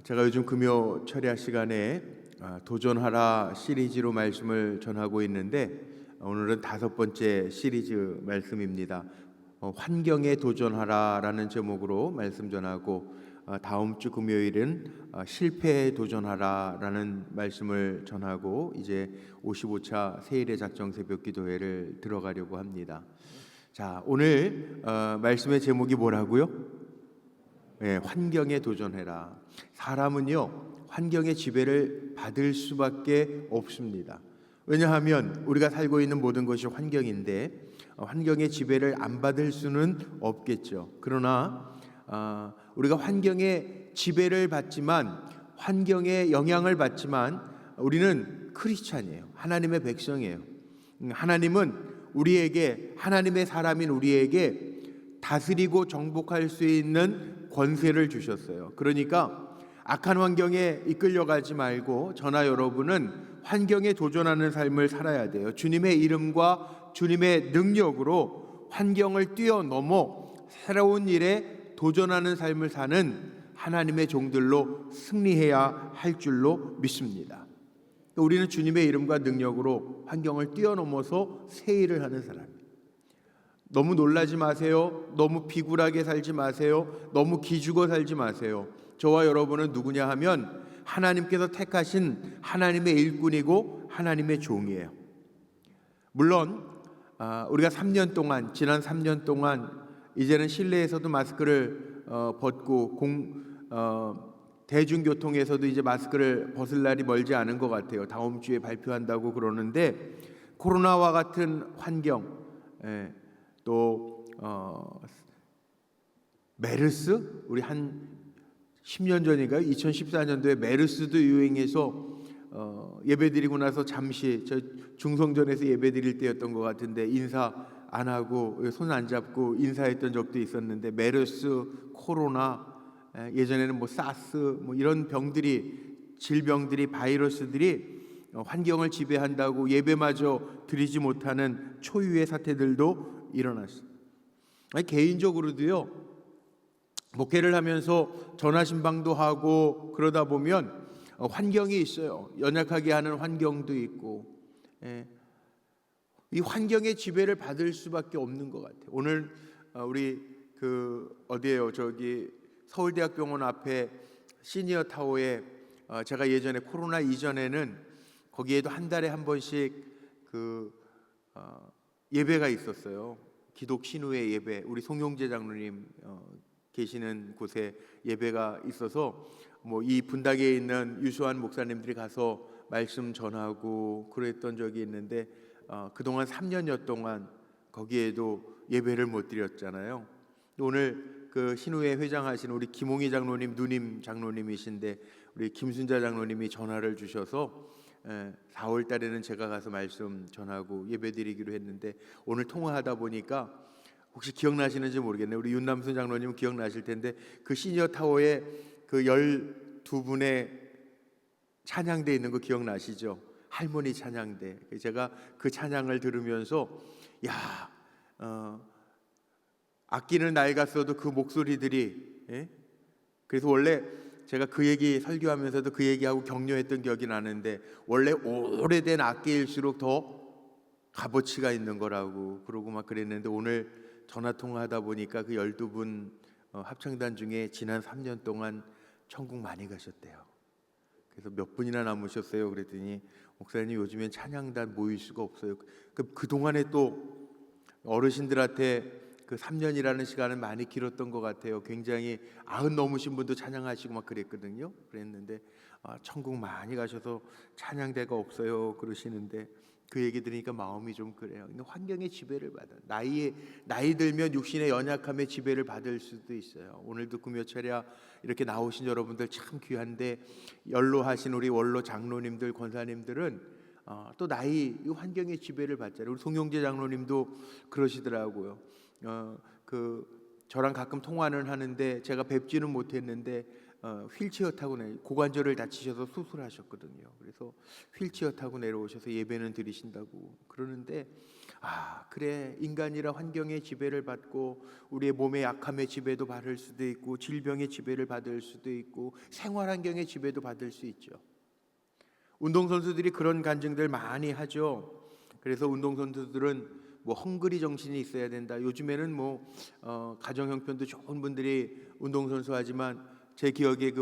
제가 요즘 금요 철야 시간에 도전하라 시리즈로 말씀을 전하고 있는데 오늘은 5번째 시리즈 말씀입니다. 환경에 도전하라라는 제목으로 말씀 전하고 다음 주 금요일은 실패에 도전하라라는 말씀을 전하고 이제 55차 세일의 작정 새벽 기도회를 들어가려고 합니다. 자, 오늘 말씀의 제목이 뭐라고요? 네, 환경에 도전해라. 사람은요, 환경의 지배를 받을 수밖에 없습니다. 왜냐하면 우리가 살고 있는 모든 것이 환경인데 환경의 지배를 안 받을 수는 없겠죠. 그러나 우리가 환경의 지배를 받지만, 환경의 영향을 받지만 우리는 크리스찬이에요. 하나님의 백성이에요. 하나님은 우리에게, 하나님의 사람인 우리에게 다스리고 정복할 수 있는 권세를 주셨어요. 그러니까 악한 환경에 이끌려가지 말고 저나 여러분은 환경에 도전하는 삶을 살아야 돼요. 주님의 이름과 주님의 능력으로 환경을 뛰어넘어 새로운 일에 도전하는 삶을 사는 하나님의 종들로 승리해야 할 줄로 믿습니다. 우리는 주님의 이름과 능력으로 환경을 뛰어넘어서 새 일을 하는 사람이에요. 너무 놀라지 마세요. 너무 비굴하게 살지 마세요. 너무 기죽어 살지 마세요. 저와 여러분은 누구냐 하면 하나님께서 택하신 하나님의 일꾼이고 하나님의 종이에요. 물론 우리가 3년 동안, 지난 3년 동안 이제는 실내에서도 마스크를 벗고 대중교통에서도 이제 마스크를 벗을 날이 멀지 않은 것 같아요. 다음 주에 발표한다고 그러는데 코로나와 같은 환경, 또 메르스, 우리 한 10년 전인가요? 2014년도에 메르스도 유행해서 예배드리고 나서 잠시 저 중성전에서 예배드릴 때였던 것 같은데 인사 안 하고 손 안 잡고 인사했던 적도 있었는데 메르스, 코로나, 예전에는 뭐 사스 뭐 이런 병들이, 질병들이, 바이러스들이 환경을 지배한다고 예배마저 드리지 못하는 초유의 사태들도 일어났습니다. 개인적으로도요, 목회를 하면서 전화신방도 하고 그러다 보면 환경이 있어요. 연약하게 하는 환경도 있고, 이 환경의 지배를 받을 수밖에 없는 것 같아요. 오늘 우리 어디에요? 저기 서울대학병원 앞에 시니어 타워에 제가 예전에 코로나 이전에는 거기에도 한 달에 한 번씩 예배가 있었어요. 기독 신우회 예배, 우리 송용재 장로님 계시는 곳에 예배가 있어서 뭐 이 분당에 있는 유수한 목사님들이 가서 말씀 전하고 그랬던 적이 있는데 그동안 3년여 동안 거기에도 예배를 못 드렸잖아요. 오늘 그 신우회 회장하신 우리 김홍희 장로님, 누님 장로님이신데 우리 김순자 장로님이 전화를 주셔서 4월 달에는 제가 가서 말씀 전하고 예배드리기로 했는데 오늘 통화하다 보니까 혹시 기억나시는지 모르겠네요. 우리 윤남순 장로님은 기억나실 텐데 그 시니어 타워에 그 12분의 찬양대 있는 거 기억나시죠? 할머니 찬양대. 제가 그 찬양을 들으면서 악기는 낡았어도 그 목소리들이, 그래서 원래 제가 그 얘기 설교하면서도 그 얘기하고 격려했던 기억이 나는데 원래 오래된 악기일수록 더 값어치가 있는 거라고 그러고 막 그랬는데 오늘 전화통화하다 보니까 그 12분 합창단 중에 지난 3년 동안 천국 많이 가셨대요. 그래서 몇 분이나 남으셨어요? 그랬더니 목사님 요즘엔 찬양단 모일 수가 없어요. 그동안에 또 어르신들한테 그 3년이라는 시간은 많이 길었던 것 같아요. 굉장히 90 넘으신 분도 찬양하시고 막 그랬거든요. 그랬는데 천국 많이 가셔서 찬양대가 없어요 그러시는데 그 얘기 들으니까 마음이 좀 그래요. 환경의 지배를 받아, 나이 들면 육신의 연약함의 지배를 받을 수도 있어요. 오늘도 금요철야 이렇게 나오신 여러분들 참 귀한데 연로하신 우리 원로 장로님들, 권사님들은 또 나이, 이 환경의 지배를 받잖아요. 우리 송영재 장로님도 그러시더라고요. 저랑 가끔 통화는 하는데 제가 뵙지는 못했는데 휠체어 타고 고관절을 다치셔서 수술하셨거든요. 그래서 휠체어 타고 내려오셔서 예배는 드리신다고 그러는데, 그래, 인간이라 환경의 지배를 받고 우리의 몸의 약함의 지배도 받을 수도 있고 질병의 지배를 받을 수도 있고 생활 환경의 지배도 받을 수 있죠. 운동선수들이 그런 간증들 많이 하죠. 그래서 운동선수들은 뭐 헝그리 정신이 있어야 된다. 요즘에는 가정 형편도 좋은 분들이 운동선수 하지만, 제 기억에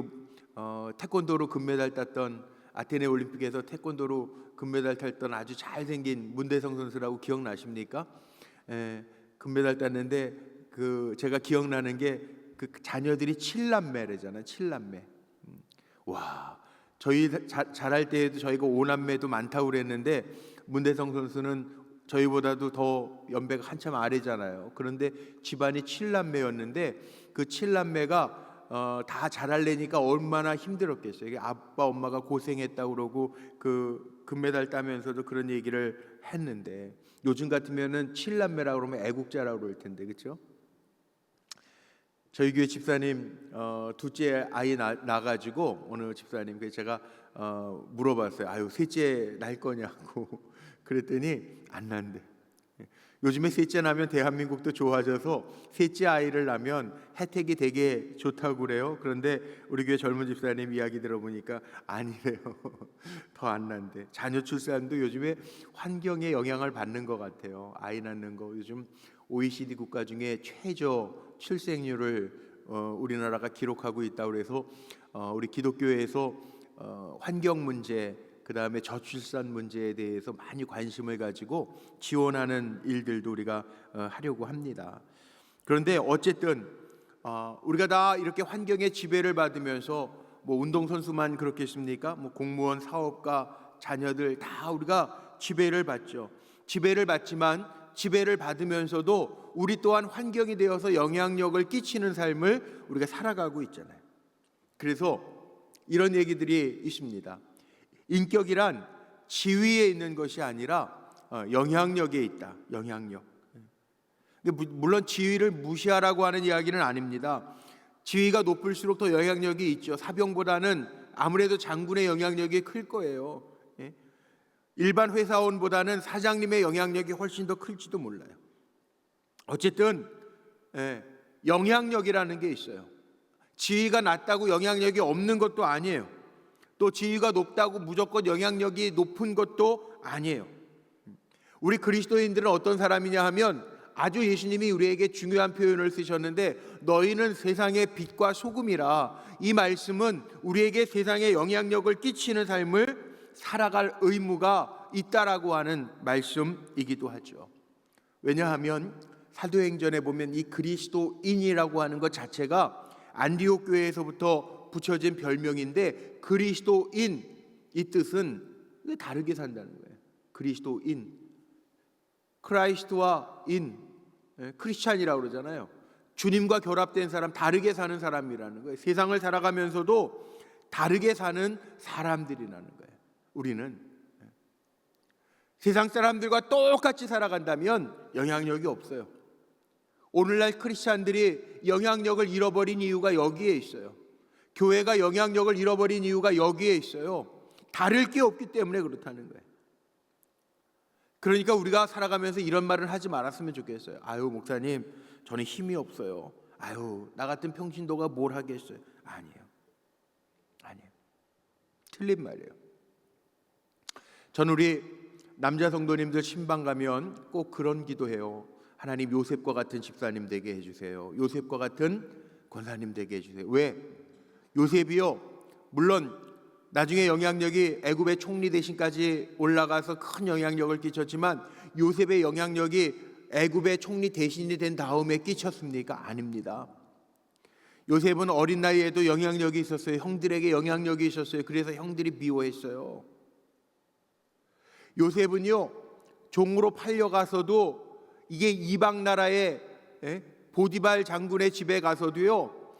태권도로 금메달 땄던, 아테네 올림픽에서 태권도로 금메달 땄던 아주 잘생긴 문대성 선수라고 기억나십니까? 금메달 땄는데 제가 기억나는 게 자녀들이 7남매래잖아요. 7남매. 와, 저희 잘할 때에도 저희가 5남매도 많다고 그랬는데 문대성 선수는 저희보다도 더 연배가 한참 아래잖아요. 그런데 집안이 7남매였는데 그 7남매가 다 잘하려니까 얼마나 힘들었겠어요. 이게 아빠 엄마가 고생했다고 그러고 금메달 따면서도 그런 얘기를 했는데, 요즘 같으면은 7남매라고 그러면 애국자라고 그럴 텐데, 그렇죠? 저희 교회 집사님 둘째 아이 나가지고 어느 집사님, 제가 물어봤어요. 셋째 날 거냐고. 그랬더니 안 난대. 요즘에 셋째 나면 대한민국도 좋아져서 셋째 아이를 낳으면 혜택이 되게 좋다고 그래요. 그런데 우리 교회 젊은 집사님 이야기 들어보니까 아니래요. 더 안 난대. 자녀 출산도 요즘에 환경에 영향을 받는 것 같아요. 아이 낳는 거 요즘 OECD 국가 중에 최저 출생률을 우리나라가 기록하고 있다고 그래서 우리 기독교회에서 환경 문제, 그 다음에 저출산 문제에 대해서 많이 관심을 가지고 지원하는 일들도 우리가 하려고 합니다. 그런데 어쨌든 우리가 다 이렇게 환경의 지배를 받으면서, 운동선수만 그렇겠습니까? 공무원, 사업가, 자녀들 다 우리가 지배를 받죠. 지배를 받지만 지배를 받으면서도 우리 또한 환경이 되어서 영향력을 끼치는 삶을 우리가 살아가고 있잖아요. 그래서 이런 얘기들이 있습니다. 인격이란 지위에 있는 것이 아니라 영향력에 있다. 영향력. 물론 지위를 무시하라고 하는 이야기는 아닙니다. 지위가 높을수록 더 영향력이 있죠. 사병보다는 아무래도 장군의 영향력이 클 거예요. 일반 회사원보다는 사장님의 영향력이 훨씬 더 클지도 몰라요. 어쨌든 영향력이라는 게 있어요. 지위가 낮다고 영향력이 없는 것도 아니에요. 또 지위가 높다고 무조건 영향력이 높은 것도 아니에요. 우리 그리스도인들은 어떤 사람이냐 하면, 아주 예수님이 우리에게 중요한 표현을 쓰셨는데, 너희는 세상의 빛과 소금이라. 이 말씀은 우리에게 세상에 영향력을 끼치는 삶을 살아갈 의무가 있다라고 하는 말씀이기도 하죠. 왜냐하면 사도행전에 보면 이 그리스도인이라고 하는 것 자체가 안디옥 교회에서부터 붙여진 별명인데, 그리스도인, 이 뜻은 다르게 산다는 거예요. 그리스도인, 크라이스트와 인, 크리스찬이라고 그러잖아요. 주님과 결합된 사람, 다르게 사는 사람이라는 거예요. 세상을 살아가면서도 다르게 사는 사람들이라는 거예요. 우리는 세상 사람들과 똑같이 살아간다면 영향력이 없어요. 오늘날 크리스찬들이 영향력을 잃어버린 이유가 여기에 있어요. 교회가 영향력을 잃어버린 이유가 여기에 있어요. 다를 게 없기 때문에 그렇다는 거예요. 그러니까 우리가 살아가면서 이런 말을 하지 말았으면 좋겠어요. 목사님, 저는 힘이 없어요. 나 같은 평신도가 뭘 하겠어요. 아니에요. 틀린 말이에요. 저는 우리 남자 성도님들 신방 가면 꼭 그런 기도해요. 하나님, 요셉과 같은 집사님 되게 해주세요. 요셉과 같은 권사님 되게 해주세요. 왜? 요셉이요, 물론 나중에 영향력이 애굽의 총리 대신까지 올라가서 큰 영향력을 끼쳤지만, 요셉의 영향력이 애굽의 총리 대신이 된 다음에 끼쳤습니까? 아닙니다. 요셉은 어린 나이에도 영향력이 있었어요. 형들에게 영향력이 있었어요. 그래서 형들이 미워했어요. 요셉은요, 종으로 팔려가서도, 이게 이방 나라의 보디발 장군의 집에 가서도요,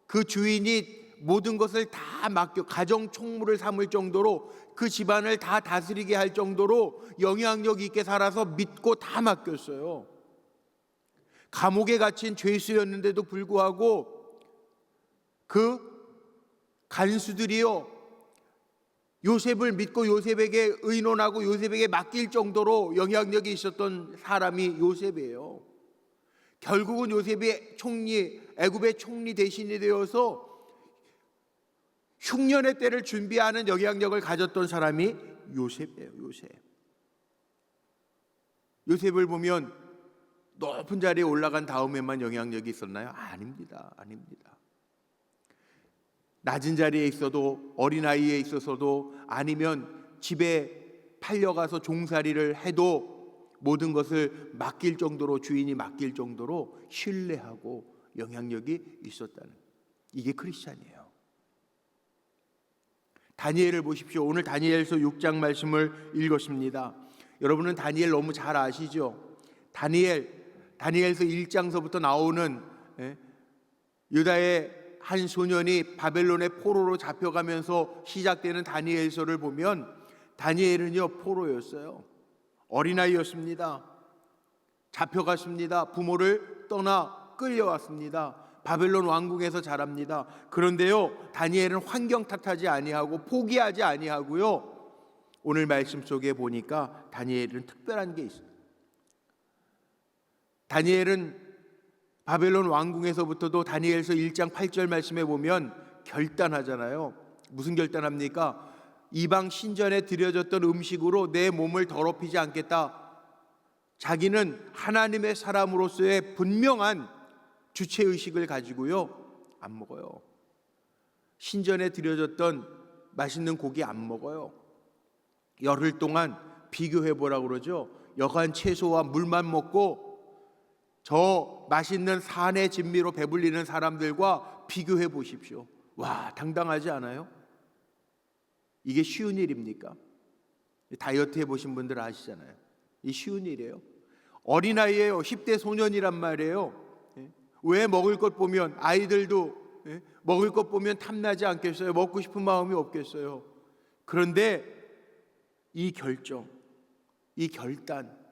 그 주인이 모든 것을 다 맡겨, 가정 총무를 삼을 정도로, 그 집안을 다 다스리게 할 정도로 영향력 있게 살아서 믿고 다 맡겼어요. 감옥에 갇힌 죄수였는데도 불구하고 그 간수들이요 요셉을 믿고 요셉에게 의논하고 요셉에게 맡길 정도로 영향력이 있었던 사람이 요셉이에요. 결국은 요셉이 애굽의 총리 대신이 되어서 흉년의 때를 준비하는 영향력을 가졌던 사람이 요셉이에요. 요셉을 보면 높은 자리에 올라간 다음에만 영향력이 있었나요? 아닙니다. 낮은 자리에 있어도, 어린아이에 있어서도, 아니면 집에 팔려가서 종살이를 해도 모든 것을 맡길 정도로, 주인이 맡길 정도로 신뢰하고 영향력이 있었다는, 이게 크리스찬이에요. 다니엘을 보십시오. 오늘 다니엘서 6장 말씀을 읽었습니다. 여러분은 다니엘 너무 잘 아시죠? 다니엘서 1장서부터 나오는 유다의 한 소년이 바벨론의 포로로 잡혀가면서 시작되는 다니엘서를 보면 다니엘은요 포로였어요. 어린아이였습니다. 잡혀갔습니다. 부모를 떠나 끌려왔습니다. 바벨론 왕궁에서 자랍니다. 그런데요 다니엘은 환경 탓하지 아니하고 포기하지 아니하고요, 오늘 말씀 속에 보니까 다니엘은 특별한 게 있어요. 다니엘은 바벨론 왕궁에서부터도 다니엘서 1장 8절 말씀에 보면 결단하잖아요. 무슨 결단합니까? 이방 신전에 드려졌던 음식으로 내 몸을 더럽히지 않겠다. 자기는 하나님의 사람으로서의 분명한 주체의식을 가지고요 안 먹어요. 신전에 드려졌던 맛있는 고기 안 먹어요. 열흘 동안 비교해보라고 그러죠. 여간 채소와 물만 먹고 저 맛있는 산의 진미로 배불리는 사람들과 비교해 보십시오. 와, 당당하지 않아요? 이게 쉬운 일입니까? 다이어트 해보신 분들 아시잖아요. 이 쉬운 일이에요. 어린아이예요. 10대 소년이란 말이에요. 왜 먹을 것 보면, 아이들도 먹을 것 보면 탐나지 않겠어요? 먹고 싶은 마음이 없겠어요? 그런데 이 결정, 이 결단,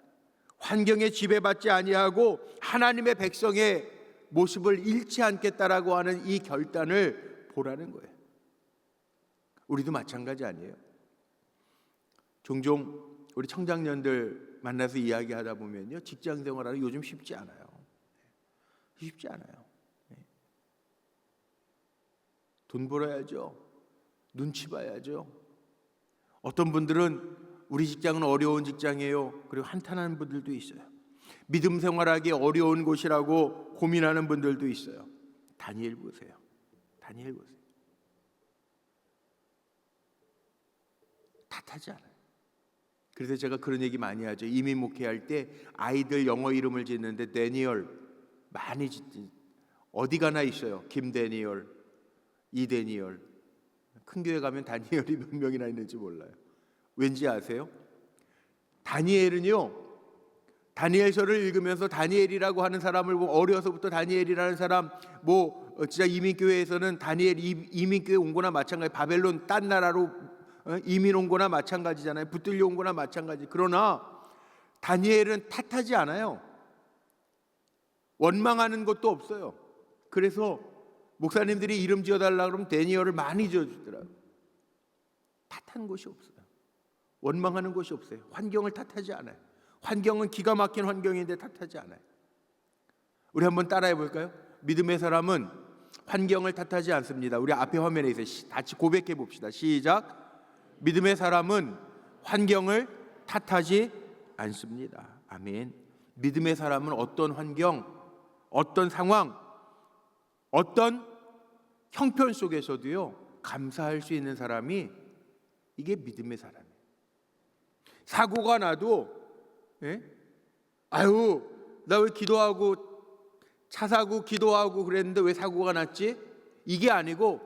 환경에 지배받지 아니하고 하나님의 백성의 모습을 잃지 않겠다라고 하는 이 결단을 보라는 거예요. 우리도 마찬가지 아니에요? 종종 우리 청장년들 만나서 이야기하다 보면요, 직장 생활하기 요즘 쉽지 않아요. 돈 벌어야죠. 눈치 봐야죠. 어떤 분들은 우리 직장은 어려운 직장이에요. 그리고 한탄하는 분들도 있어요. 믿음 생활하기 어려운 곳이라고 고민하는 분들도 있어요. 다니엘 보세요. 탓하지 않아요. 그래서 제가 그런 얘기 많이 하죠. 이민 목회할 때 아이들 영어 이름을 짓는데 데니얼 많이 짓지. 어디 가나 있어요. 김데니얼, 이데니얼. 큰 교회 가면 다니엘이 몇 명이나 있는지 몰라요. 왠지 아세요? 다니엘은요, 다니엘서를 읽으면서 다니엘이라고 하는 사람을 어려서부터 다니엘이라는 사람, 진짜 이민교회에서는 다니엘 이민교회 온 거나 마찬가지, 바벨론 딴 나라로 이민 온 거나 마찬가지잖아요. 붙들려 온 거나 마찬가지. 그러나 다니엘은 탓하지 않아요. 원망하는 것도 없어요. 그래서 목사님들이 이름 지어달라 그러면 데니얼을 많이 지어주더라고요. 탓한 곳이 없어요. 원망하는 곳이 없어요. 환경을 탓하지 않아요. 환경은 기가 막힌 환경인데 탓하지 않아요. 우리 한번 따라해 볼까요? 믿음의 사람은 환경을 탓하지 않습니다. 우리 앞에 화면에 있어요. 같이 고백해 봅시다. 시작. 믿음의 사람은 환경을 탓하지 않습니다. 아멘. 믿음의 사람은 어떤 환경, 어떤 상황, 어떤 형편 속에서도요 감사할 수 있는 사람이, 이게 믿음의 사람이에요. 사고가 나도 아유 나 왜 기도하고 차 사고 기도하고 그랬는데 왜 사고가 났지? 이게 아니고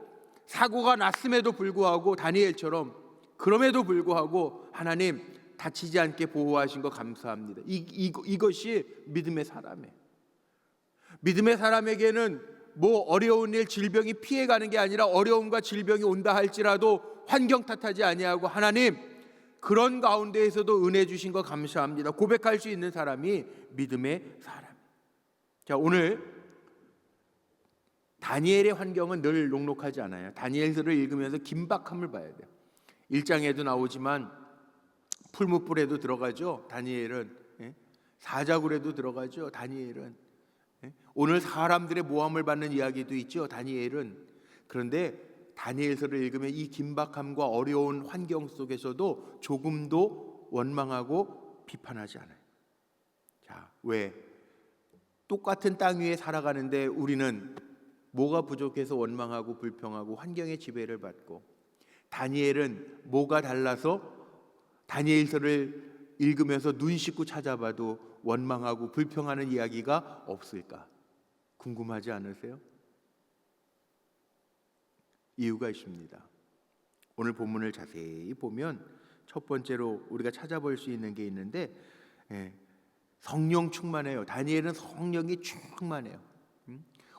사고가 났음에도 불구하고 다니엘처럼 그럼에도 불구하고 하나님 다치지 않게 보호하신 거 감사합니다. 이것이 믿음의 사람이에요. 믿음의 사람에게는 어려운 일, 질병이 피해가는 게 아니라 어려움과 질병이 온다 할지라도 환경 탓하지 아니하고 하나님 그런 가운데에서도 은혜 주신 거 감사합니다. 고백할 수 있는 사람이 믿음의 사람. 자, 오늘 다니엘의 환경은 늘 녹록하지 않아요. 다니엘서를 읽으면서 긴박함을 봐야 돼요. 1장에도 나오지만 풀무불에도 들어가죠. 다니엘은 사자굴에도 들어가죠. 다니엘은 오늘 사람들의 모함을 받는 이야기도 있죠. 다니엘은. 그런데 다니엘서를 읽으면 이 긴박함과 어려운 환경 속에서도 조금도 원망하고 비판하지 않아요. 자, 왜? 똑같은 땅 위에 살아가는데 우리는 뭐가 부족해서 원망하고 불평하고 환경의 지배를 받고, 다니엘은 뭐가 달라서 다니엘서를 읽으면서 눈 씻고 찾아봐도 원망하고 불평하는 이야기가 없을까? 궁금하지 않으세요? 이유가 있습니다. 오늘 본문을 자세히 보면 첫 번째로 우리가 찾아볼 수 있는 게 있는데, 성령 충만해요. 다니엘은 성령이 충만해요.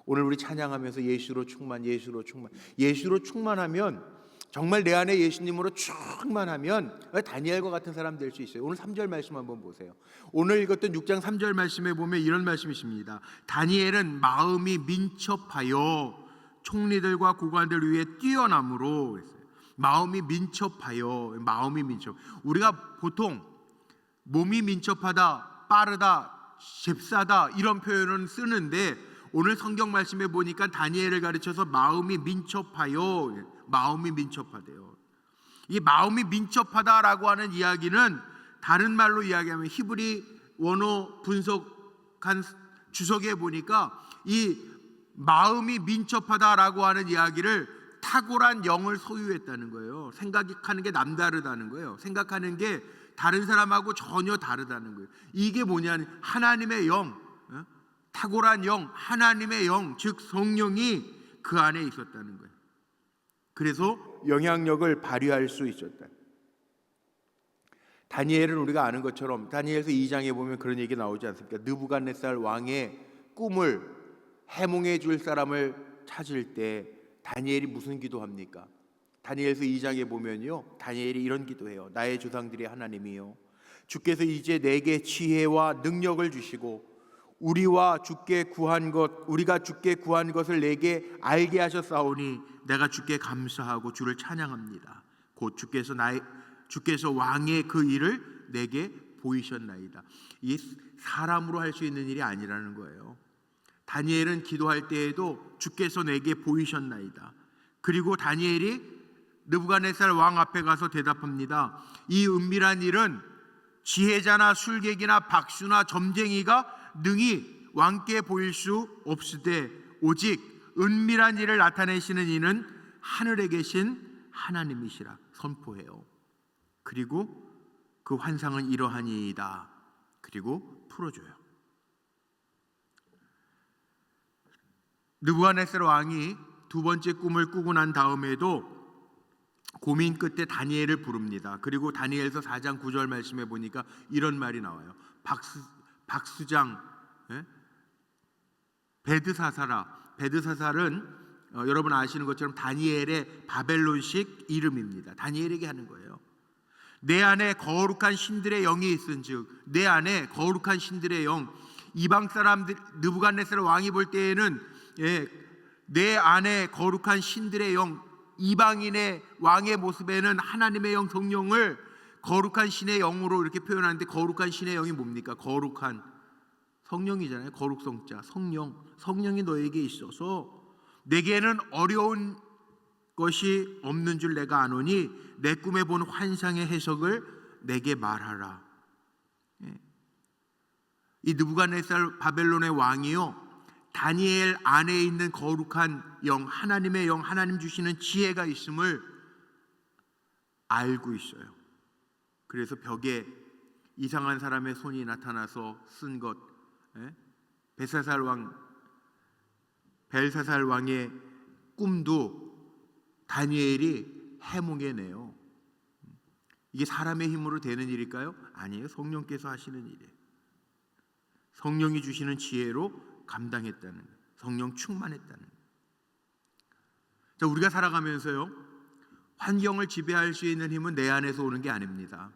오늘 우리 찬양하면서 예수로 충만, 예수로 충만, 예수로 충만하면, 정말 내 안에 예수님으로 충만하면 다니엘과 같은 사람 될 수 있어요. 오늘 3절 말씀 한번 보세요. 오늘 읽었던 6장 3절 말씀에 보면 이런 말씀이 있습니다. 다니엘은 마음이 민첩하여 총리들과 고관들 위에 뛰어남으로 했어요. 마음이 민첩하여, 마음이 민첩. 우리가 보통 몸이 민첩하다, 빠르다, 잽싸다 이런 표현을 쓰는데, 오늘 성경 말씀에 보니까 다니엘을 가르쳐서 마음이 민첩하여, 마음이 민첩하대요. 이 마음이 민첩하다라고 하는 이야기는 다른 말로 이야기하면 히브리 원어 분석한 주석에 보니까 이 마음이 민첩하다라고 하는 이야기를 탁월한 영을 소유했다는 거예요. 생각하는 게 남다르다는 거예요. 생각하는 게 다른 사람하고 전혀 다르다는 거예요. 이게 뭐냐면 하나님의 영, 탁월한 영, 하나님의 영, 즉 성령이 그 안에 있었다는 거예요. 그래서 영향력을 발휘할 수 있었다. 다니엘은 우리가 아는 것처럼 다니엘서 2장에 보면 그런 얘기 나오지 않습니까? 느부갓네살 왕의 꿈을 해몽해 줄 사람을 찾을 때 다니엘이 무슨 기도합니까? 다니엘서 2장에 보면요, 다니엘이 이런 기도해요. 나의 조상들의 하나님이요, 주께서 이제 내게 지혜와 능력을 주시고 우리가 주께 구한 것을 내게 알게 하셨사오니 내가 주께 감사하고 주를 찬양합니다. 곧 주께서 왕의 그 일을 내게 보이셨나이다. 이게 사람으로 할 수 있는 일이 아니라는 거예요. 다니엘은 기도할 때에도 주께서 내게 보이셨나이다. 그리고 다니엘이 느부갓네살 왕 앞에 가서 대답합니다. 이 은밀한 일은 지혜자나 술객이나 박수나 점쟁이가 능히 왕께 보일 수 없으되 오직 은밀한 일을 나타내시는 이는 하늘에 계신 하나님이시라 선포해요. 그리고 그 환상은 이러하니이다. 그리고 풀어줘요. 느부갓네살 왕이 두 번째 꿈을 꾸고 난 다음에도 고민 끝에 다니엘을 부릅니다. 그리고 다니엘서 4장 9절 말씀에 보니까 이런 말이 나와요. 박수장 베드사살은 여러분 아시는 것처럼 다니엘의 바벨론식 이름입니다. 다니엘에게 하는 거예요. 내 안에 거룩한 신들의 영이 있은즉, 내 안에 거룩한 신들의 영, 이방 사람들 느부갓네살 왕이 볼 때에는 내 안에 거룩한 신들의 영, 이방인의 왕의 모습에는 하나님의 영 성령을 거룩한 신의 영으로 이렇게 표현하는데, 거룩한 신의 영이 뭡니까? 거룩한 성령이잖아요. 거룩성자 성령이 너에게 있어서 내게는 어려운 것이 없는 줄 내가 아노니 내 꿈에 본 환상의 해석을 내게 말하라. 이 느부갓네살 바벨론의 왕이요, 다니엘 안에 있는 거룩한 영, 하나님의 영, 하나님 주시는 지혜가 있음을 알고 있어요. 그래서 벽에 이상한 사람의 손이 나타나서 쓴 것, 벨사살 왕의 꿈도 다니엘이 해몽해내요. 이게 사람의 힘으로 되는 일일까요? 아니에요. 성령께서 하시는 일이에요. 성령이 주시는 지혜로 감당했다는 거예요. 성령 충만했다는 거예요. 자, 우리가 살아가면서요, 환경을 지배할 수 있는 힘은 내 안에서 오는 게 아닙니다.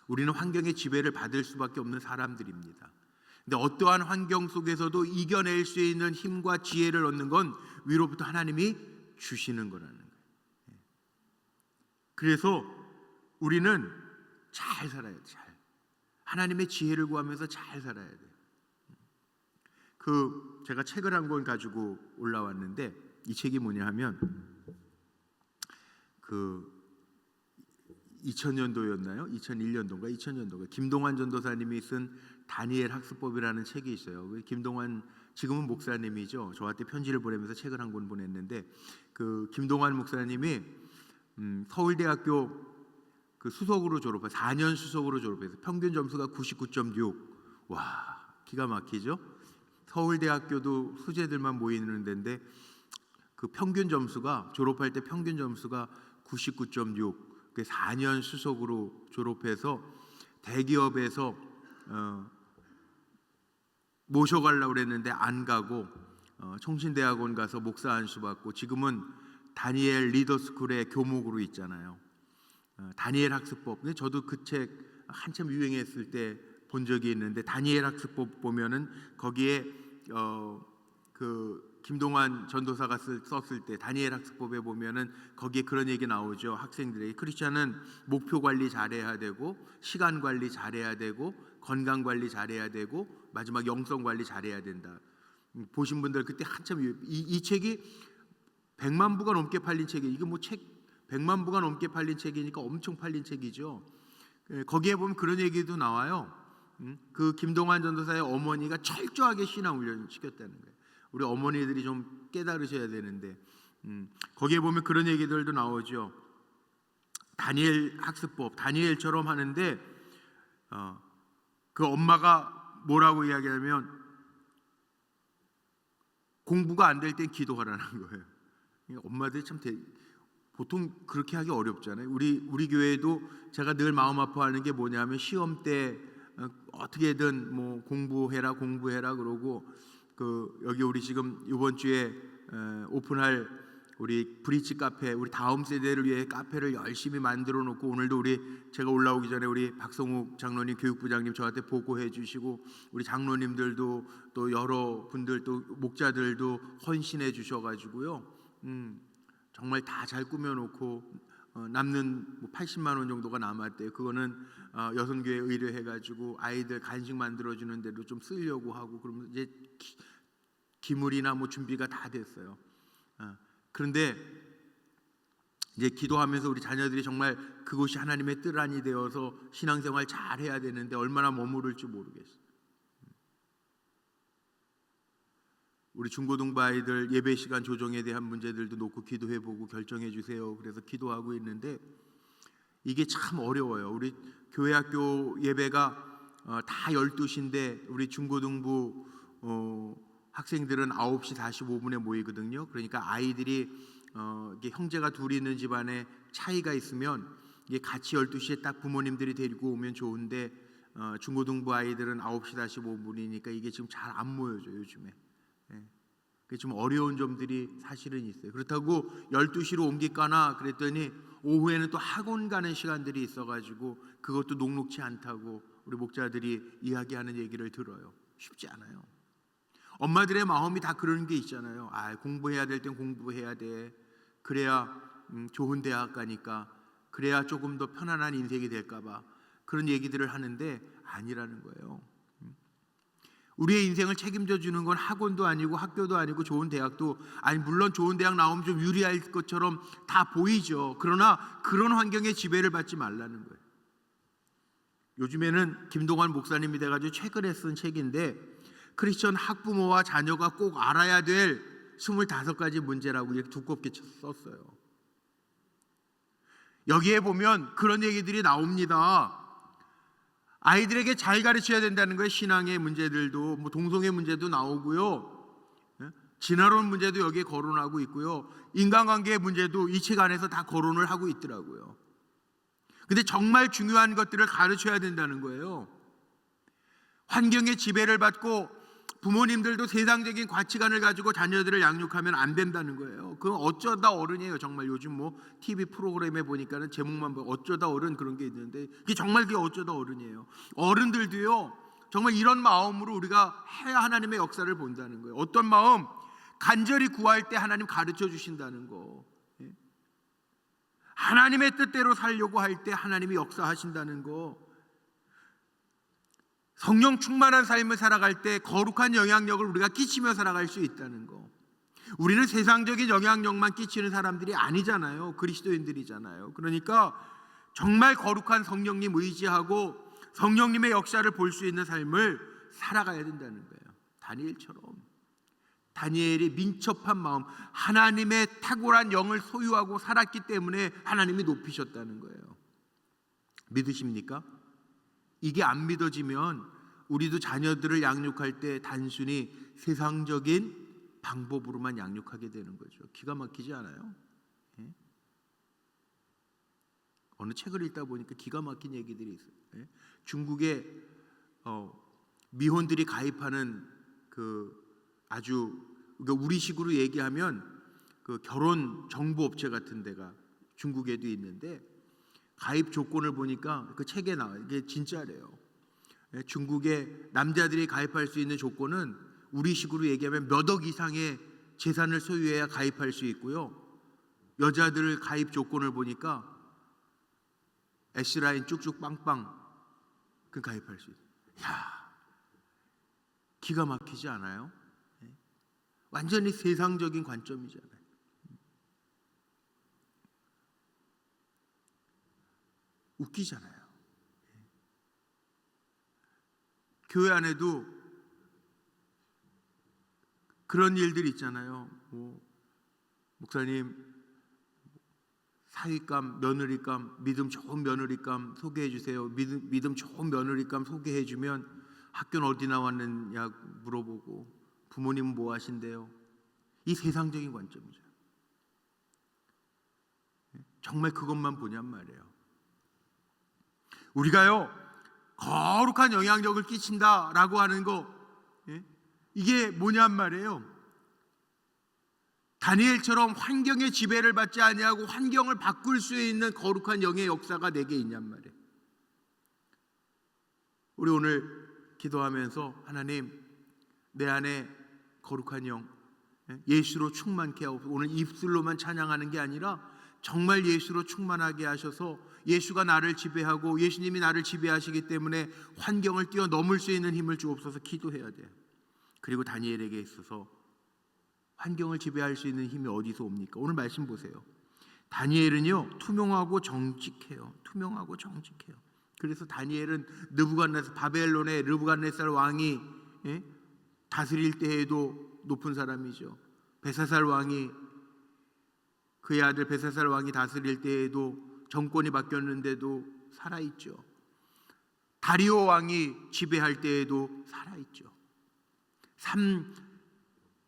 우리는 환경의 지배를 받을 수밖에 없는 사람들입니다. 근데 어떠한 환경 속에서도 이겨낼 수 있는 힘과 지혜를 얻는 건 위로부터 하나님이 주시는 거라는 거예요. 그래서 우리는 잘 살아야 돼. 잘. 하나님의 지혜를 구하면서 잘 살아야 돼. 제가 책을 한 권 가지고 올라왔는데, 이 책이 뭐냐 하면 2000년도였나요? 2001년도인가 2000년도가 김동환 전도사님이 쓴 다니엘 학습법이라는 책이 있어요. 김동환 지금은 목사님이죠. 저한테 편지를 보내면서 책을 한 권 보냈는데, 김동환 목사님이 서울대학교 수석으로 졸업해서 4년 수석으로 졸업해서 평균 점수가 99.6. 와, 기가 막히죠. 서울대학교도 수재들만 모이는 데인데 그 평균 점수가, 졸업할 때 평균 점수가 99.6. 4년 수석으로 졸업해서 대기업에서 모셔가려고 그랬는데 안 가고 총신대학원 가서 목사 안수 받고 지금은 다니엘 리더스쿨의 교목으로 있잖아요. 다니엘 학습법. 근데 저도 그 책 한참 유행했을 때 본 적이 있는데, 다니엘 학습법 보면은 거기에 김동환 전도사가 썼을 때 다니엘 학습법에 보면은 거기에 그런 얘기 나오죠. 학생들에게 크리스천은 목표 관리 잘해야 되고, 시간 관리 잘해야 되고, 건강 관리 잘해야 되고, 마지막 영성 관리 잘해야 된다. 보신 분들 그때 한참 이 책이 100만 부가 넘게 팔린 책이에요. 이게 뭐 책 100만 부가 넘게 팔린 책이니까 엄청 팔린 책이죠. 거기에 보면 그런 얘기도 나와요. 그 김동환 전도사의 어머니가 철저하게 신앙 훈련을 시켰다는 거예요. 우리 어머니들이 좀 깨달으셔야 되는데, 거기에 보면 그런 얘기들도 나오죠. 다니엘 학습법, 다니엘처럼 하는데 그 엄마가 뭐라고 이야기하면 공부가 안 될 땐 기도하라는 거예요. 엄마들이 참 보통 그렇게 하기 어렵잖아요. 우리 교회도 제가 늘 마음 아파하는 게 뭐냐면, 시험 때 어떻게든 뭐 공부해라 그러고, 여기 우리 지금 이번 주에 오픈할 우리 브릿지 카페, 우리 다음 세대를 위해 카페를 열심히 만들어 놓고, 오늘도 제가 올라오기 전에 우리 박성욱 장로님, 교육부장님 저한테 보고해 주시고, 우리 장로님들도 또 여러 분들 또 목자들도 헌신해 주셔가지고요. 정말 다 잘 꾸며놓고 남는 80만 원 정도가 남았대요. 그거는 여성교회 의뢰해가지고 아이들 간식 만들어주는 데도 좀 쓰려고 하고, 그러면 이제 기물이나 뭐 준비가 다 됐어요. 그런데 이제 기도하면서 우리 자녀들이 정말 그곳이 하나님의 뜰 안이 되어서 신앙생활 잘 해야 되는데 얼마나 머무를지 모르겠어요. 우리 중고등부 아이들 예배 시간 조정에 대한 문제들도 놓고 기도해보고 결정해 주세요. 그래서 기도하고 있는데 이게 참 어려워요. 우리 교회 학교 예배가 다 12시인데 우리 중고등부 학생들은 9시 45분에 모이거든요. 그러니까 아이들이 이게 형제가 둘이 있는 집안에 차이가 있으면 이게 같이 12시에 딱 부모님들이 데리고 오면 좋은데, 중고등부 아이들은 9시 45분이니까 이게 지금 잘 안 모여져요, 요즘에. 좀 어려운 점들이 사실은 있어요. 그렇다고 12시로 옮길까나 그랬더니 오후에는 또 학원 가는 시간들이 있어가지고 그것도 녹록치 않다고 우리 목자들이 이야기하는 얘기를 들어요. 쉽지 않아요. 엄마들의 마음이 다 그런 게 있잖아요. 공부해야 될 땐 공부해야 돼. 그래야 좋은 대학 가니까, 그래야 조금 더 편안한 인생이 될까봐 그런 얘기들을 하는데 아니라는 거예요. 우리의 인생을 책임져 주는 건 학원도 아니고 학교도 아니고 좋은 대학도 아니, 물론 좋은 대학 나오면 좀 유리할 것처럼 다 보이죠. 그러나 그런 환경에 지배를 받지 말라는 거예요. 요즘에는 김동환 목사님이 돼가지고 최근에 쓴 책인데, 크리스천 학부모와 자녀가 꼭 알아야 될 25가지 문제라고 이렇게 두껍게 썼어요. 여기에 보면 그런 얘기들이 나옵니다. 아이들에게 잘 가르쳐야 된다는 거예요. 신앙의 문제들도, 뭐 동성애 문제도 나오고요. 진화론 문제도 여기에 거론하고 있고요. 인간관계의 문제도 이 책 안에서 다 거론을 하고 있더라고요. 근데 정말 중요한 것들을 가르쳐야 된다는 거예요. 환경의 지배를 받고 부모님들도 세상적인 가치관을 가지고 자녀들을 양육하면 안 된다는 거예요. 그건 어쩌다 어른이에요. 정말 요즘 뭐 TV 프로그램에 보니까는 제목만 보고 어쩌다 어른 그런 게 있는데, 그게 정말 그게 어쩌다 어른이에요. 어른들도요, 정말 이런 마음으로 우리가 해야 하나님의 역사를 본다는 거예요. 어떤 마음? 간절히 구할 때 하나님 가르쳐 주신다는 거. 하나님의 뜻대로 살려고 할 때 하나님이 역사하신다는 거. 성령 충만한 삶을 살아갈 때 거룩한 영향력을 우리가 끼치며 살아갈 수 있다는 거. 우리는 세상적인 영향력만 끼치는 사람들이 아니잖아요. 그리스도인들이잖아요. 그러니까 정말 거룩한 성령님 의지하고 성령님의 역사를 볼 수 있는 삶을 살아가야 된다는 거예요. 다니엘처럼. 다니엘이 민첩한 마음, 하나님의 탁월한 영을 소유하고 살았기 때문에 하나님이 높이셨다는 거예요. 믿으십니까? 이게 안 믿어지면 우리도 자녀들을 양육할 때 단순히 세상적인 방법으로만 양육하게 되는 거죠. 기가 막히지 않아요? 예? 어느 책을 읽다 보니까 기가 막힌 얘기들이 있어요. 예? 중국에 미혼들이 가입하는 아주 그러니까 우리식으로 얘기하면 그 결혼 정보 업체 같은 데가 중국에도 있는데 가입 조건을 보니까 그 책에 나와요. 이게 진짜래요. 중국의 남자들이 가입할 수 있는 조건은 우리식으로 얘기하면 몇 억 이상의 재산을 소유해야 가입할 수 있고요. 여자들 가입 조건을 보니까 S라인 쭉쭉 빵빵 가입할 수 있어요. 야, 기가 막히지 않아요? 완전히 세상적인 관점이잖아요. 웃기잖아요. 교회 안에도 그런 일들이 있잖아요. 목사님 사위감, 며느리감, 믿음 좋은 며느리감 소개해 주세요. 믿음 좋은 며느리감 소개해 주면 학교는 어디 나왔느냐 물어보고 부모님은 뭐 하신대요? 이 세상적인 관점이죠. 정말 그것만 보냔 말이에요. 우리가요 거룩한 영향력을 끼친다라고 하는 거, 이게 뭐냔 말이에요. 다니엘처럼 환경의 지배를 받지 아니하고 환경을 바꿀 수 있는 거룩한 영의 역사가 내게 있냔 말이에요. 우리 오늘 기도하면서 하나님 내 안에 거룩한 영 예수로 충만케 하옵소서. 오늘 입술로만 찬양하는 게 아니라 정말 예수로 충만하게 하셔서 예수가 나를 지배하고 예수님이 나를 지배하시기 때문에 환경을 뛰어넘을 수 있는 힘을 주옵소서 기도해야 돼요. 그리고 다니엘에게 있어서 환경을 지배할 수 있는 힘이 어디서 옵니까? 오늘 말씀 보세요. 다니엘은요 투명하고 정직해요. 투명하고 정직해요. 그래서 다니엘은 바벨론의 느부갓네살 왕이 다스릴 때에도 높은 사람이죠. 벨사살 왕이 그의 아들 벨사살 왕이 다스릴 때에도 정권이 바뀌었는데도 살아있죠. 다리오 왕이 지배할 때에도 살아있죠.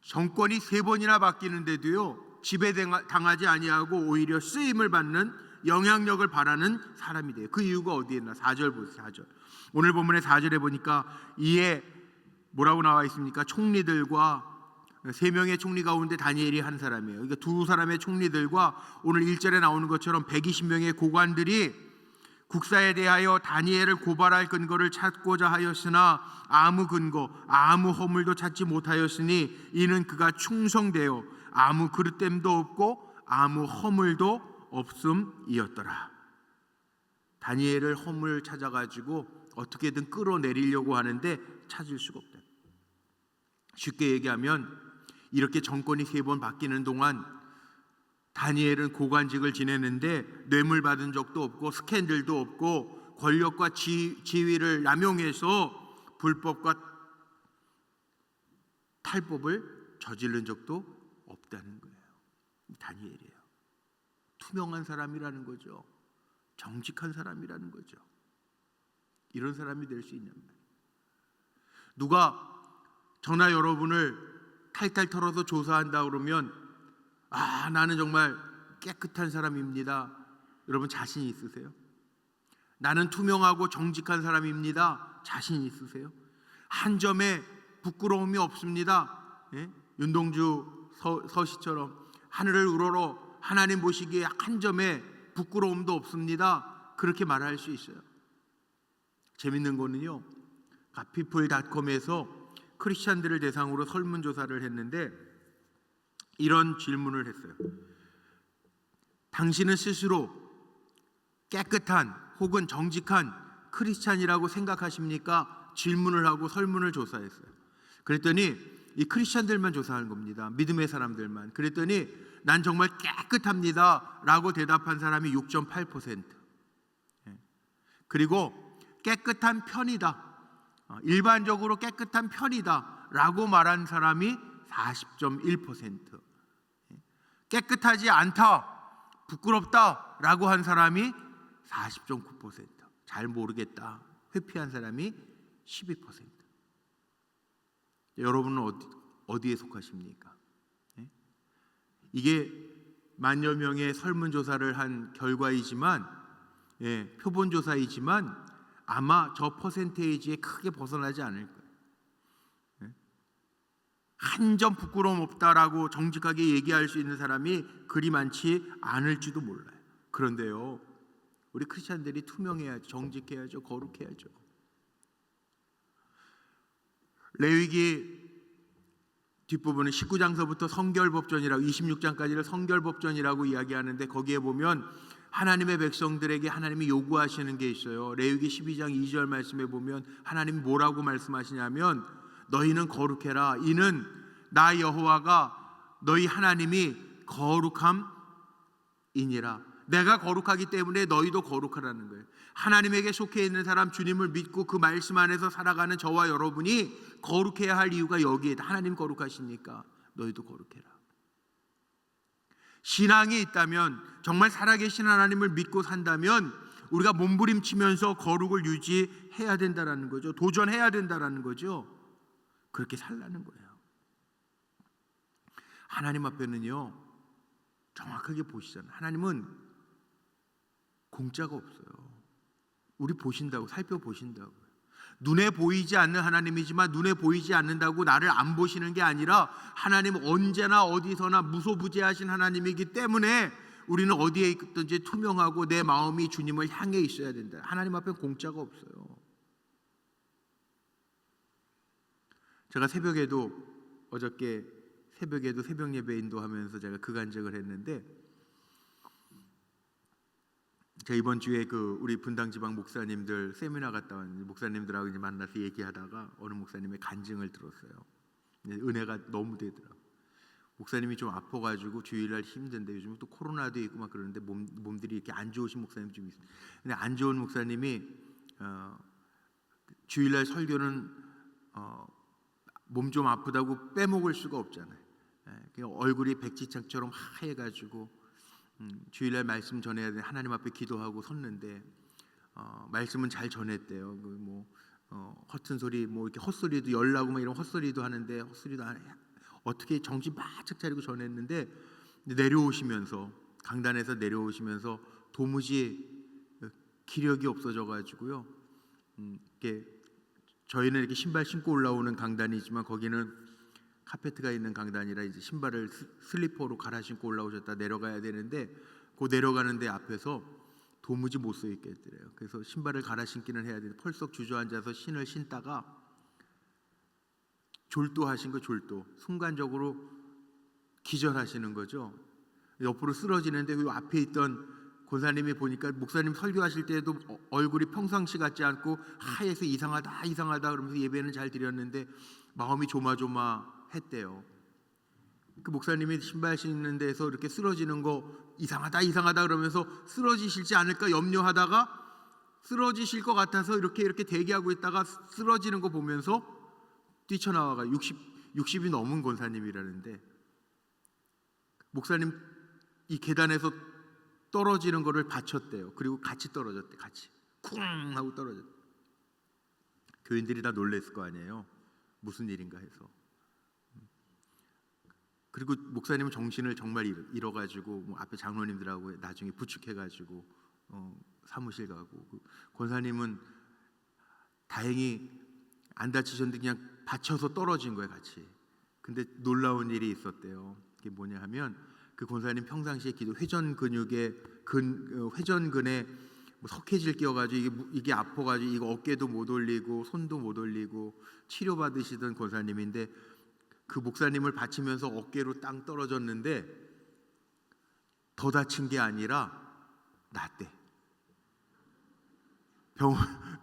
정권이 3번이나 바뀌는데도요 지배당하지 아니하고 오히려 쓰임을 받는 영향력을 바라는 사람이 돼요. 그 이유가 어디에 있나? 4절 보세요. 4절. 오늘 본문의 4절에 보니까 이에 뭐라고 나와 있습니까? 총리들과 3명의 총리 가운데 다니엘이 한 사람이에요. 그러니까 2사람의 총리들과 오늘 1절에 나오는 것처럼 120명의 고관들이 국사에 대하여 다니엘을 고발할 근거를 찾고자 하였으나 아무 근거, 아무 허물도 찾지 못하였으니 이는 그가 충성되어 아무 그릇됨도 없고 아무 허물도 없음이었더라. 다니엘을 허물 찾아가지고 어떻게든 끌어내리려고 하는데 찾을 수가 없다. 쉽게 얘기하면 이렇게 정권이 3번 바뀌는 동안 다니엘은 고관직을 지내는데 뇌물 받은 적도 없고 스캔들도 없고 권력과 지위를 남용해서 불법과 탈법을 저지른 적도 없다는 거예요. 다니엘이에요. 투명한 사람이라는 거죠. 정직한 사람이라는 거죠. 이런 사람이 될 수 있냔 말이에요. 누가 저나 여러분을 탈탈 털어서 조사한다 그러면 나는 정말 깨끗한 사람입니다. 여러분 자신 있으세요? 나는 투명하고 정직한 사람입니다. 자신 있으세요? 한 점에 부끄러움이 없습니다. 윤동주 서시처럼 하늘을 우러러 하나님 보시기에 한 점에 부끄러움도 없습니다. 그렇게 말할 수 있어요. 재밌는 거는요 갓피플닷컴에서 크리스찬들을 대상으로 설문조사를 했는데 이런 질문을 했어요. 당신은 스스로 깨끗한 혹은 정직한 크리스찬이라고 생각하십니까? 질문을 하고 설문을 조사했어요. 그랬더니 이 크리스찬들만 조사한 겁니다. 믿음의 사람들만. 그랬더니 난 정말 깨끗합니다 라고 대답한 사람이 6.8%. 그리고 깨끗한 편이다, 일반적으로 깨끗한 편이다 라고 말한 사람이 40.1%, 깨끗하지 않다, 부끄럽다 라고 한 사람이 40.9%, 잘 모르겠다, 회피한 사람이 12%. 여러분은 어디에 속하십니까? 이게 만여 명의 설문조사를 한 결과이지만, 표본조사이지만 아마 저 퍼센테이지에 크게 벗어나지 않을 거예요. 한 점 부끄러움 없다라고 정직하게 얘기할 수 있는 사람이 그리 많지 않을지도 몰라요. 그런데요, 우리 크리스찬들이 투명해야죠, 정직해야죠, 거룩해야죠. 레위기 뒷부분은 19장서부터 성결법전이라고, 26장까지를 성결법전이라고 이야기하는데 거기에 보면 하나님의 백성들에게 하나님이 요구하시는 게 있어요. 레위기 12장 2절 말씀에 보면 하나님이 뭐라고 말씀하시냐면 너희는 거룩해라. 이는 나 여호와가 너희 하나님이 거룩함이니라. 내가 거룩하기 때문에 너희도 거룩하라는 거예요. 하나님에게 속해 있는 사람, 주님을 믿고 그 말씀 안에서 살아가는 저와 여러분이 거룩해야 할 이유가 여기에 있다. 하나님 거룩하시니까 너희도 거룩해라. 신앙이 있다면, 정말 살아계신 하나님을 믿고 산다면 우리가 몸부림치면서 거룩을 유지해야 된다는 거죠. 도전해야 된다는 거죠. 그렇게 살라는 거예요. 하나님 앞에는요, 정확하게 보시잖아요. 하나님은 공짜가 없어요. 우리 보신다고, 살펴보신다고. 눈에 보이지 않는 하나님이지만 눈에 보이지 않는다고 나를 안 보시는 게 아니라 하나님 언제나 어디서나 무소부재하신 하나님이기 때문에 우리는 어디에 있든지 투명하고 내 마음이 주님을 향해 있어야 된다. 하나님 앞에 공짜가 없어요. 제가 어저께 새벽에도 새벽 예배 인도하면서 제가 그 간증을 했는데, 제가 이번 주에 우리 분당 지방 목사님들 세미나 갔다 왔는데 목사님들하고 이제 만나서 얘기하다가 어느 목사님의 간증을 들었어요. 은혜가 너무 되더라고요. 목사님이 좀 아파가지고 주일날 힘든데, 요즘 또 코로나도 있고 막 그러는데 몸들이 이렇게 안 좋으신 목사님 좀 있어요. 근데 안 좋은 목사님이 주일날 설교는 몸 좀 아프다고 빼먹을 수가 없잖아요. 얼굴이 백지창처럼 하얘가지고 주일날 말씀 전해야 돼. 하나님 앞에 기도하고 섰는데 말씀은 잘 전했대요. 허튼 소리, 이렇게 헛소리도 열나고 막 이런 헛소리도 하는데, 헛소리도 안 해. 어떻게 정신 바짝 차리고 전했는데 내려오시면서, 강단에서 내려오시면서 도무지 기력이 없어져 가지고요. 저희는 이렇게 신발 신고 올라오는 강단이지만 거기는 카페트가 있는 강단이라 이제 신발을 슬리퍼로 갈아 신고 올라오셨다 내려가야 되는데, 그 내려가는데 앞에서 도무지 못 서 있겠더래요. 그래서 신발을 갈아 신기는 해야 되는데 펄썩 주저앉아서 신을 신다가 졸도하신 거, 졸도. 순간적으로 기절하시는 거죠. 옆으로 쓰러지는데 그 앞에 있던 권사님이 보니까 목사님 설교하실 때도 얼굴이 평상시 같지 않고 하얘서 이상하다 그러면서 예배는 잘 드렸는데 마음이 조마조마했대요. 그 목사님이 신발 신는 데서 이렇게 쓰러지는 거 이상하다 그러면서 쓰러지실지 않을까 염려하다가 쓰러지실 것 같아서 이렇게 대기하고 있다가 쓰러지는 거 보면서 뛰쳐나와가 60이 넘은 권사님이라는데, 목사님 이 계단에서 떨어지는 거를 받쳤대요. 그리고 같이 떨어졌대. 같이 쿵 하고 떨어졌대. 교인들이 다 놀랬을 거 아니에요. 무슨 일인가 해서. 그리고 목사님은 정신을 정말 잃어가지고 앞에 장로님들하고 나중에 부축해가지고 사무실 가고, 권사님은 다행히 안 다치셨는데 그냥 받쳐서 떨어진 거예요, 같이. 근데 놀라운 일이 있었대요. 그게 뭐냐 하면 그 권사님 평상시에 기도 회전 근육의 회전근에 뭐 석회질 끼어가지고 이게 아파가지고 이거 어깨도 못 올리고 손도 못 올리고 치료받으시던 권사님인데 그 목사님을 바치면서 어깨로 땅 떨어졌는데 더 다친 게 아니라 낫대.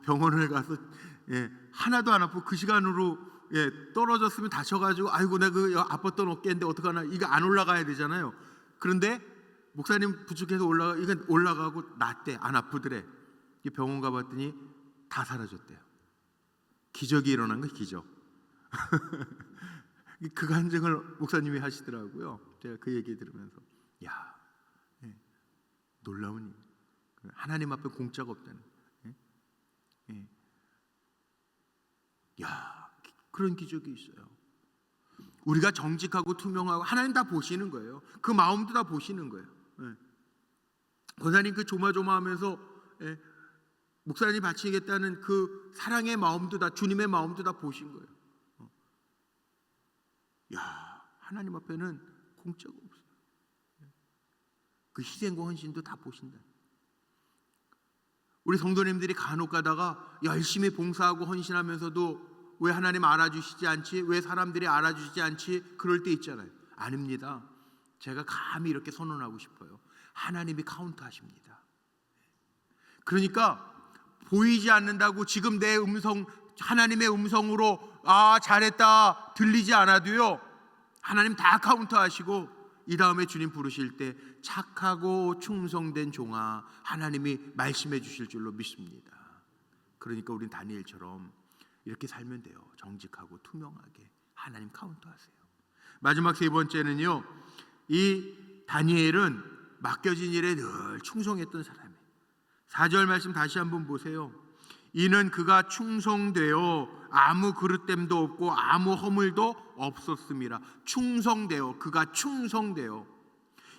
병원을 가서 하나도 안 아프고 그 시간으로 떨어졌으면 다쳐가지고 아이고 내가 그 아팠던 어깨인데 어떡하나, 이거 안 올라가야 되잖아요. 그런데 목사님 부축해서 이건 올라가고 낫대. 안 아프더래. 병원 가봤더니 다 사라졌대요. 기적이 일어난 거예요. 기적. 그 간증을 목사님이 하시더라고요. 제가 그 얘기 들으면서 야, 놀라운 일. 하나님 앞에 공짜가 없다는. 야, 그런 기적이 있어요. 우리가 정직하고 투명하고 하나님 다 보시는 거예요. 그 마음도 다 보시는 거예요. 권사님 그 조마조마하면서 목사님 바치겠다는 그 사랑의 마음도 다, 주님의 마음도 다 보신 거예요. 야, 하나님 앞에는 공짜가 없어요. 그 희생과 헌신도 다 보신다. 우리 성도님들이 간혹 가다가 열심히 봉사하고 헌신하면서도 왜 하나님 알아주시지 않지? 왜 사람들이 알아주시지 않지? 그럴 때 있잖아요. 아닙니다. 제가 감히 이렇게 선언하고 싶어요. 하나님이 카운트하십니다. 그러니까 보이지 않는다고 지금 내 음성, 하나님의 음성으로 잘했다 들리지 않아도요, 하나님 다 카운트하시고 이 다음에 주님 부르실 때 착하고 충성된 종아, 하나님이 말씀해 주실 줄로 믿습니다. 그러니까 우린 다니엘처럼 이렇게 살면 돼요. 정직하고 투명하게 하나님 카운트하세요. 마지막 세 번째는요, 이 다니엘은 맡겨진 일에 늘 충성했던 사람이에요. 4절 말씀 다시 한번 보세요. 이는 그가 충성되어 아무 그릇됨도 없고 아무 허물도 없었습니다. 충성되어, 그가 충성되어.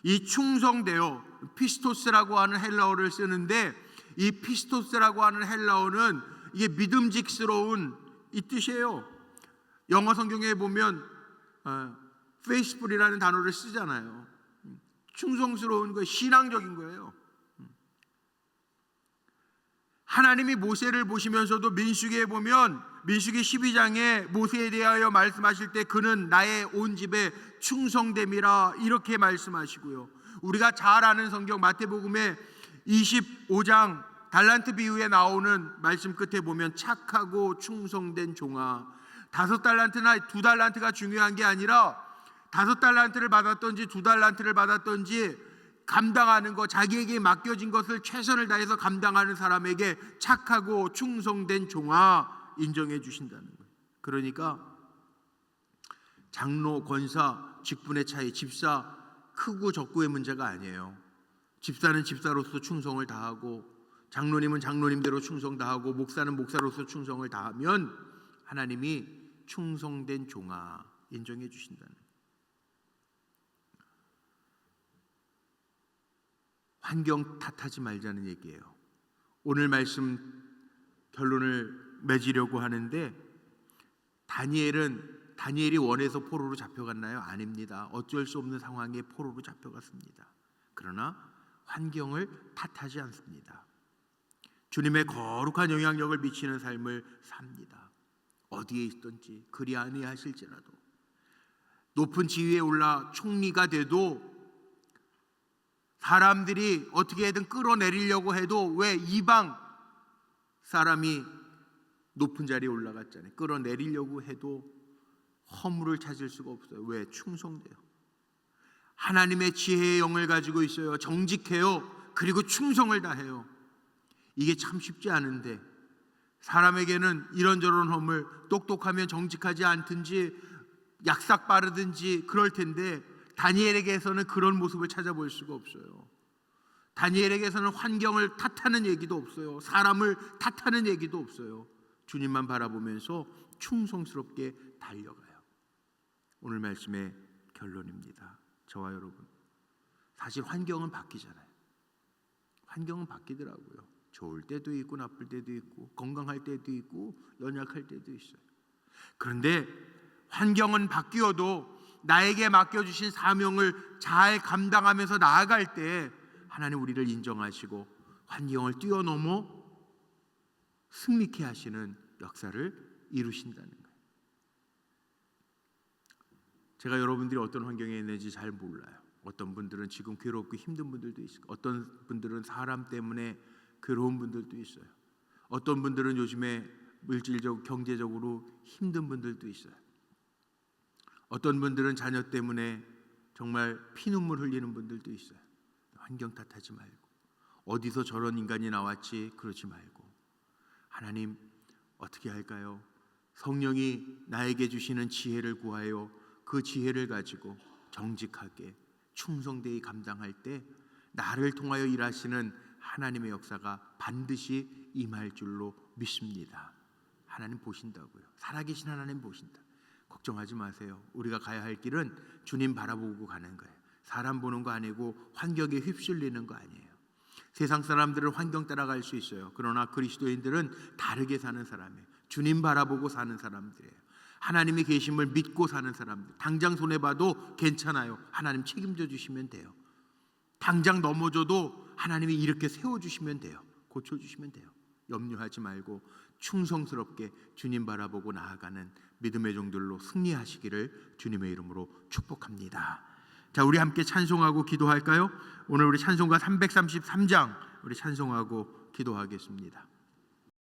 이 충성되어, 피스토스라고 하는 헬라어를 쓰는데, 이 피스토스라고 하는 헬라어는 이게 믿음직스러운 이 뜻이에요. 영어 성경에 보면 faithful이라는 단어를 쓰잖아요. 충성스러운 거예요. 신앙적인 거예요. 하나님이 모세를 보시면서도 민수기에 보면 민수기 12장에 모세에 대하여 말씀하실 때 그는 나의 온 집에 충성됨이라 이렇게 말씀하시고요. 우리가 잘 아는 성경 마태복음에 25장 달란트 비유에 나오는 말씀 끝에 보면 착하고 충성된 종아, 5달란트나 2달란트가 중요한 게 아니라 5달란트를 받았던지 2달란트를 받았던지 감당하는 것, 자기에게 맡겨진 것을 최선을 다해서 감당하는 사람에게 착하고 충성된 종아 인정해 주신다는 거예요. 그러니까 장로, 권사, 직분의 차이, 집사 크고 적고의 문제가 아니에요. 집사는 집사로서 충성을 다하고, 장로님은 장로님대로 충성 다하고, 목사는 목사로서 충성을 다하면 하나님이 충성된 종아 인정해 주신다는 거예요. 환경 탓하지 말자는 얘기예요. 오늘 말씀 결론을 맺으려고 하는데, 다니엘이 원에서 포로로 잡혀갔나요? 아닙니다. 어쩔 수 없는 상황에 포로로 잡혀갔습니다. 그러나 환경을 탓하지 않습니다. 주님의 거룩한 영향력을 미치는 삶을 삽니다. 어디에 있든지 그리 아니하실지라도, 높은 지위에 올라 총리가 돼도 사람들이 어떻게든 끌어내리려고 해도, 왜 이방 사람이 높은 자리에 올라갔잖아요. 끌어내리려고 해도 허물을 찾을 수가 없어요. 왜? 충성돼요. 하나님의 지혜의 영을 가지고 있어요. 정직해요. 그리고 충성을 다해요. 이게 참 쉽지 않은데, 사람에게는 이런저런 허물, 똑똑하면 정직하지 않든지 약삭 빠르든지 그럴 텐데, 다니엘에게서는 그런 모습을 찾아볼 수가 없어요. 다니엘에게서는 환경을 탓하는 얘기도 없어요. 사람을 탓하는 얘기도 없어요. 주님만 바라보면서 충성스럽게 달려가요. 오늘 말씀의 결론입니다. 저와 여러분, 사실 환경은 바뀌잖아요. 환경은 바뀌더라고요. 좋을 때도 있고 나쁠 때도 있고, 건강할 때도 있고 연약할 때도 있어요. 그런데 환경은 바뀌어도 나에게 맡겨주신 사명을 잘 감당하면서 나아갈 때 하나님 우리를 인정하시고 환경을 뛰어넘어 승리케 하시는 역사를 이루신다는 거예요. 제가 여러분들이 어떤 환경에 있는지 잘 몰라요. 어떤 분들은 지금 괴롭고 힘든 분들도 있고, 어떤 분들은 사람 때문에 괴로운 분들도 있어요. 어떤 분들은 요즘에 물질적, 경제적으로 힘든 분들도 있어요. 어떤 분들은 자녀 때문에 정말 피눈물 흘리는 분들도 있어요. 환경 탓하지 말고, 어디서 저런 인간이 나왔지 그러지 말고, 하나님 어떻게 할까요? 성령이 나에게 주시는 지혜를 구하여 그 지혜를 가지고 정직하게 충성되이 감당할 때 나를 통하여 일하시는 하나님의 역사가 반드시 임할 줄로 믿습니다. 하나님 보신다고요. 살아계신 하나님 보신다. 걱정하지 마세요. 우리가 가야 할 길은 주님 바라보고 가는 거예요. 사람 보는 거 아니고 환경에 휩쓸리는 거 아니에요. 세상 사람들은 환경 따라갈 수 있어요. 그러나 그리스도인들은 다르게 사는 사람이에요. 주님 바라보고 사는 사람들이에요. 하나님이 계심을 믿고 사는 사람들. 당장 손해봐도 괜찮아요. 하나님 책임져 주시면 돼요. 당장 넘어져도 하나님이 이렇게 세워주시면 돼요. 고쳐주시면 돼요. 염려하지 말고 충성스럽게 주님 바라보고 나아가는 믿음의 종들로 승리하시기를 주님의 이름으로 축복합니다. 자, 우리 함께 찬송하고 기도할까요? 오늘 우리 찬송가 333장 우리 찬송하고 기도하겠습니다.